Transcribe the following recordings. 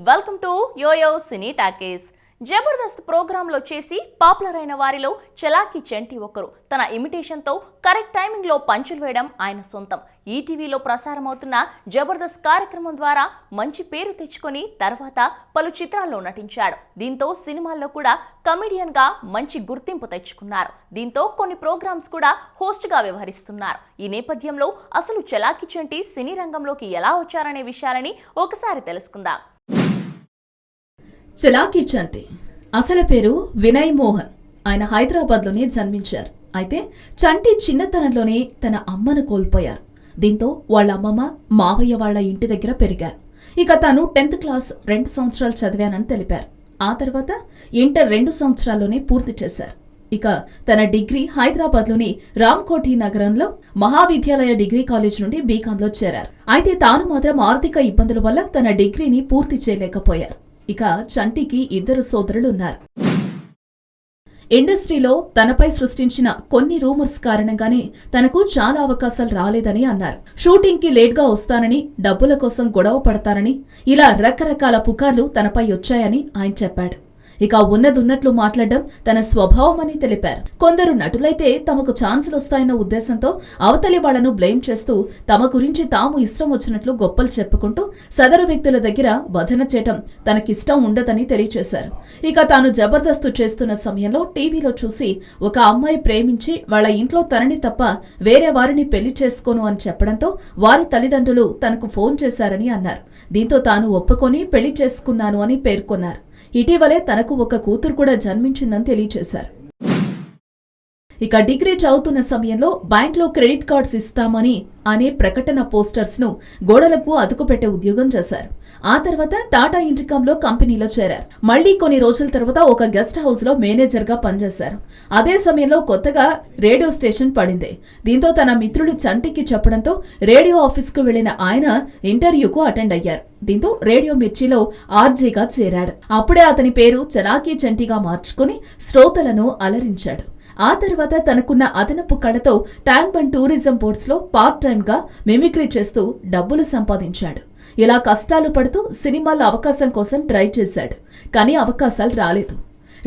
Welcome to Yoyo Cine Talkies. Jabardasth ప్రోగ్రాంలో చేసి popular అయిన వారిలో చలాకీ చంటి ఒకరు. తన ఇమిటేషన్తో కరెక్ట్ టైమింగ్లో పంచులు వేయడం ఆయన సొంతం. ఈటీవీలో ప్రసారమవుతున్న జబర్దస్త్ కార్యక్రమం ద్వారా మంచి పేరు తెచ్చుకొని తర్వాత పలు చిత్రాల్లో నటించాడు. దీంతో సినిమాల్లో కూడా కమెడియన్గా మంచి గుర్తింపు తెచ్చుకున్నారు. దీంతో కొన్ని ప్రోగ్రామ్స్ కూడా హోస్ట్గా వ్యవహరిస్తున్నారు. ఈ నేపథ్యంలో అసలు చలాకీ చంటి సినీ రంగంలోకి ఎలా వచ్చారనే విషయాలని ఒకసారి తెలుసుకుందాం. చలాకీ చంటి అసలు పేరు వినయ్ మోహన్. ఆయన హైదరాబాద్లోనే జన్మించారు. అయితే చంటి చిన్నతనంలోనే తన అమ్మను కోల్పోయారు. దీంతో వాళ్ళ అమ్మమ్మ మావయ్య వాళ్ళ ఇంటి దగ్గర పెరిగారు. ఇక తాను 10th క్లాస్ 2 సంవత్సరాలు చదివానని తెలిపారు. ఆ తర్వాత ఇంటర్ 2 సంవత్సరాల్లోనే పూర్తి చేశారు. ఇక తన డిగ్రీ హైదరాబాద్లోని రామ్కోటి నగరంలో మహావిద్యాలయ డిగ్రీ కాలేజ్ నుండి బీకాంలో చేరారు. అయితే తాను మాత్రం ఆర్థిక ఇబ్బందుల వల్ల తన డిగ్రీని పూర్తి చేయలేకపోయారు. ఇక చంటికి 2 సోదరులు ఉన్నారు. ఇండస్ట్రీలో తనపై సృష్టించిన కొన్ని రూమర్స్ కారణంగానే తనకు చాలా అవకాశాలు రాలేదని అన్నారు. షూటింగ్ కి లేట్ గా వస్తానని, డబ్బుల కోసం గొడవ పడతానని, ఇలా రకరకాల పుకార్లు తనపై వచ్చాయని ఆయన చెప్పాడు. ఇక ఉన్నదున్నట్లు మాట్లాడడం తన స్వభావం అని తెలిపారు. కొందరు నటులైతే తమకు ఛాన్సులు వస్తాయన్న ఉద్దేశంతో అవతలి వాళ్లను బ్లేమ్ చేస్తూ తమ గురించి తాము ఇష్టం వచ్చినట్లు గొప్పలు చెప్పుకుంటూ సదరు వ్యక్తుల దగ్గర భజన చేయటం తనకిష్టం ఉండదని తెలియచేశారు. ఇక తాను జబర్దస్త్ చేస్తున్న సమయంలో టీవీలో చూసి ఒక అమ్మాయి ప్రేమించి వాళ్ల ఇంట్లో తనని తప్ప వేరే వారిని పెళ్లి చేసుకోను అని చెప్పడంతో వారి తల్లిదండ్రులు తనకు ఫోన్ చేశారని అన్నారు. దీంతో తాను ఒప్పుకొని పెళ్లి చేసుకున్నాను అని పేర్కొన్నారు. ఇటీవలే తనకు ఒక కూతురు కూడా జన్మించిందని తెలియచేశారు. ఇక డిగ్రీ చదువుతున్న సమయంలో బ్యాంక్లో క్రెడిట్ కార్డ్స్ ఇస్తామని అనే ప్రకటన పోస్టర్స్ ను గోడలకు అతుకుపెట్టే ఉద్యోగం చేశారు. ఆ తర్వాత టాటా ఇంటికాంలో కంపెనీలో చేరారు. మళ్లీ కొన్ని రోజుల తర్వాత ఒక గెస్ట్ హౌస్ లో మేనేజర్ గా పనిచేశారు. అదే సమయంలో కొత్తగా రేడియో స్టేషన్ పడింది. దీంతో తన మిత్రుడు చంటికి చెప్పడంతో రేడియో ఆఫీస్ కు వెళ్లిన ఆయన ఇంటర్వ్యూకు అటెండ్ అయ్యారు. దీంతో రేడియో మిర్చిలో ఆర్జేగా చేరాడు. అప్పుడే అతని పేరు చలాకీ చంటిగా మార్చుకుని శ్రోతలను అలరించాడు. ఆ తర్వాత తనకున్న అదనపు కళతో ట్యాంక్ బండ్ టూరిజం బోర్డ్స్ లో పార్ట్ టైమ్ గా మిమిక్రీ చేస్తూ డబ్బులు సంపాదించాడు. ఇలా కష్టాలు పడుతూ సినిమాల అవకాశం కోసం ట్రై చేశాడు. కానీ అవకాశాలు రాలేదు.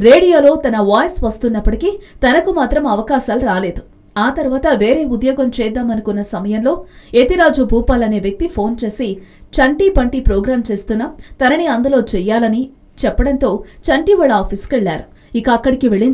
రేడియోలో తన వాయిస్ వస్తున్నప్పటికీ తనకు మాత్రం అవకాశాలు రాలేదు. ఆ తర్వాత వేరే ఉద్యోగం చేద్దామనుకున్న సమయంలో యతిరాజు భూపాల్ అనే వ్యక్తి ఫోన్ చేసి చంటి పంటి ప్రోగ్రాం చేస్తున్నా తనని అందులో చెయ్యాలని చెప్పడంతో చంటి వాళ్ళ ఆఫీస్కి వెళ్లారు. ఇక అక్కడికి వెళ్ళిన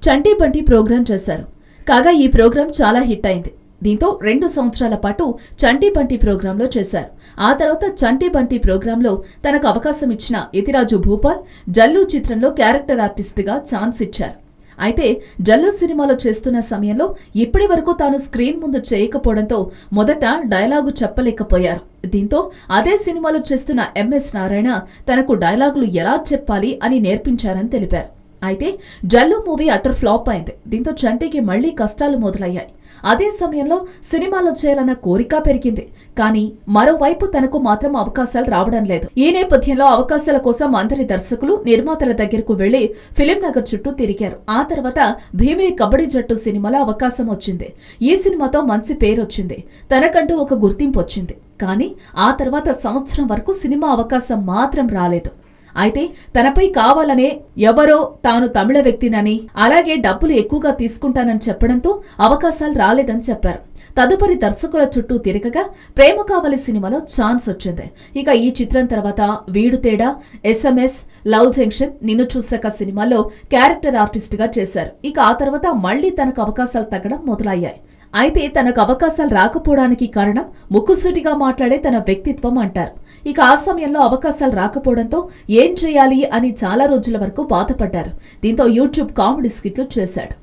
చంటి పంటి ప్రోగ్రాం చేశారు. కాగా ఈ ప్రోగ్రాం చాలా హిట్ అయింది. దీంతో 2 సంవత్సరాల పాటు చంటి పంటి ప్రోగ్రాంలో చేశారు. ఆ తర్వాత చంటి పంటి ప్రోగ్రాంలో తనకు అవకాశం ఇచ్చిన యతిరాజు భూపాల్ జల్లు చిత్రంలో క్యారెక్టర్ ఆర్టిస్ట్గా ఛాన్స్ ఇచ్చారు. అయితే జల్లు సినిమాలో చేస్తున్న సమయంలో ఇప్పటి వరకు తాను స్క్రీన్ ముందు చేయకపోవడంతో మొదట డైలాగు చెప్పలేకపోయారు. దీంతో అదే సినిమాలో చేస్తున్న ఎంఎస్ నారాయణ తనకు డైలాగులు ఎలా చెప్పాలి అని నేర్పించారని తెలిపారు. అయితే జల్లు మూవీ అటర్ ఫ్లాప్ అయింది. దీంతో చంటికి మళ్లీ కష్టాలు మొదలయ్యాయి. అదే సమయంలో సినిమాలో చేయాలన్న కోరిక పెరిగింది. కానీ మరోవైపు తనకు మాత్రం అవకాశాలు రావడం లేదు. ఈ నేపథ్యంలో అవకాశాల కోసం అందరి దర్శకులు, నిర్మాతల దగ్గరకు వెళ్లి ఫిలిం నగర్ చుట్టూ తిరిగారు. ఆ తర్వాత భీమిలి కబడ్డీ జట్టు సినిమాలో అవకాశం వచ్చింది. ఈ సినిమాతో మంచి పేరు వచ్చింది. తనకంటూ ఒక గుర్తింపు వచ్చింది. కానీ ఆ తర్వాత సంవత్సరం వరకు సినిమా అవకాశం మాత్రం రాలేదు. అయితే తనపై కావాలనే ఎవరో తాను తమిళ వ్యక్తినని, అలాగే డబ్బులు ఎక్కువగా తీసుకుంటానని చెప్పడంతో అవకాశాలు రాలేదని చెప్పారు. తదుపరి దర్శకుల చుట్టూ తిరగగా ప్రేమ కావలి సినిమాలో ఛాన్స్ వచ్చింది. ఇక ఈ చిత్రం తర్వాత వీడు తేడా, SMS, లవ్ జంక్షన్, నిన్ను చూసాక సినిమాలో క్యారెక్టర్ ఆర్టిస్ట్ గా చేశారు. ఇక ఆ తర్వాత మళ్లీ తనకు అవకాశాలు తగ్గడం మొదలయ్యాయి. అయితే తనకు అవకాశాలు రాకపోవడానికి కారణం ముక్కుసూటిగా మాట్లాడే తన వ్యక్తిత్వం అంటారు. ఇక ఆ సమయంలో అవకాశాలు రాకపోవడంతో ఏం చేయాలి అని చాలా రోజుల వరకు బాధపడ్డారు. దీంతో యూట్యూబ్ కామెడీ స్కిట్లు చేశాడు.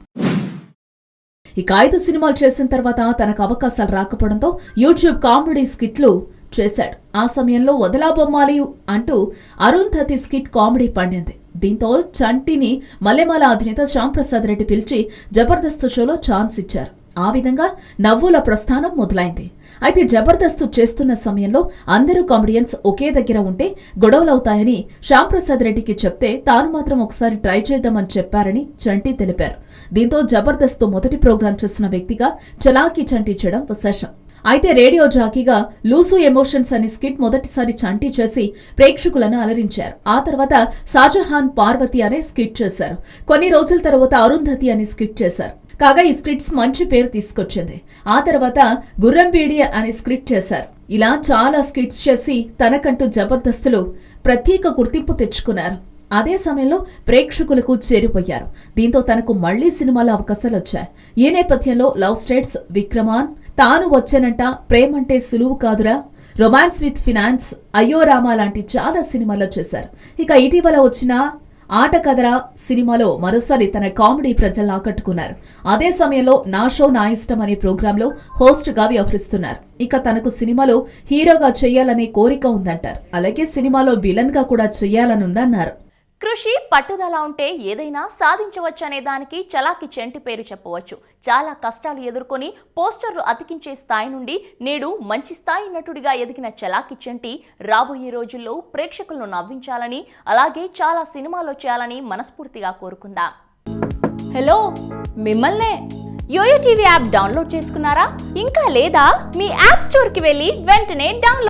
ఇక 5 సినిమాలు చేసిన తర్వాత తనకు అవకాశాలు రాకపోవడంతో యూట్యూబ్ కామెడీ స్కిట్లు చేశాడు. ఆ సమయంలో వదలా బొమ్మాలి అంటూ అరుంధతి స్కిట్ కామెడీ పండింది. దీంతో చంటిని మల్లెమాల అధినేత శ్యాంప్రసాద్ రెడ్డి పిలిచి జబర్దస్త్ షోలో ఛాన్స్ ఇచ్చారు. ఆ విధంగా నవ్వుల ప్రస్థానం మొదలైంది. అయితే జబర్దస్త్ చేస్తున్న సమయంలో అందరూ కామెడియన్స్ ఒకే దగ్గర ఉంటే గొడవలవుతాయని శ్యాంప్రసాద్ రెడ్డికి చెప్తే తాను మాత్రం ఒకసారి ట్రై చేద్దామని చెప్పారని చంటి తెలిపారు. దీంతో జబర్దస్త్ మొదటి ప్రోగ్రాం చేసిన వ్యక్తిగా చలాకీ చంటి చేయడం విశేషం. అయితే రేడియో జాకీగా లూసు ఎమోషన్స్ అనే స్కిట్ మొదటిసారి చంటి చేసి ప్రేక్షకులను అలరించారు. ఆ తర్వాత షాజహాన్ పార్వతి అనే స్కిట్ చేశారు. కొన్ని రోజుల తర్వాత అరుంధతి అనే స్కిట్ చేశారు. కాగా ఈ స్క్రిప్ట్స్ మంచి పేరు తీసుకొచ్చింది. ఆ తర్వాత గుర్రంబీడి అనే స్క్రిప్ట్ చేశారు. ఇలా చాలా స్కిట్స్ చేసి తనకంటూ జబర్దస్తులు ప్రత్యేక గుర్తింపు తెచ్చుకున్నారు. అదే సమయంలో ప్రేక్షకులకు చేరిపోయారు. దీంతో తనకు మళ్లీ సినిమాలో అవకాశాలు వచ్చాయి. ఈ నేపథ్యంలో లవ్ స్టేట్స్, విక్రమాన్, తాను వచ్చానంట, ప్రేమంటే సులువు కాదురా, రొమాన్స్ విత్ ఫినాన్స్, అయ్యో రామా లాంటి చాలా సినిమాల్లో చేశారు. ఇక ఇటీవల వచ్చిన ఆట కదరా సినిమాలో మరోసారి తన కామెడీ ప్రజలను ఆకట్టుకున్నారు. అదే సమయంలో నా షో నా ఇష్టం అనే ప్రోగ్రాంలో హోస్ట్ గా వ్యవహరిస్తున్నారు. ఇక తనకు సినిమాలో హీరోగా చేయాలనే కోరిక ఉందంటారు. అలాగే సినిమాలో విలన్ గా కూడా చేయాలనుందన్నారు. కృషి పట్టుదల ఉంటే ఏదైనా సాధించవచ్చనే దానికి చలాకి చెంటి పేరు చెప్పవచ్చు. చాలా కష్టాలు ఎదుర్కొని పోస్టర్లు అతికించే స్థాయి నుండి నేడు మంచి స్థాయి నటుడిగా ఎదిగిన చలాకి చెంటి రాబోయే రోజుల్లో ప్రేక్షకులను నవ్వించాలని, అలాగే చాలా సినిమాలో చేయాలని మనస్ఫూర్తిగా కోరుకుందాం. హలో, మిమ్మల్నే. యోయో టీవీ యాప్ డౌన్లోడ్ చేసుకున్నారా? ఇంకా లేదా? మీ యాప్ స్టోర్కి వెళ్ళి వెంటనే డౌన్లోడ్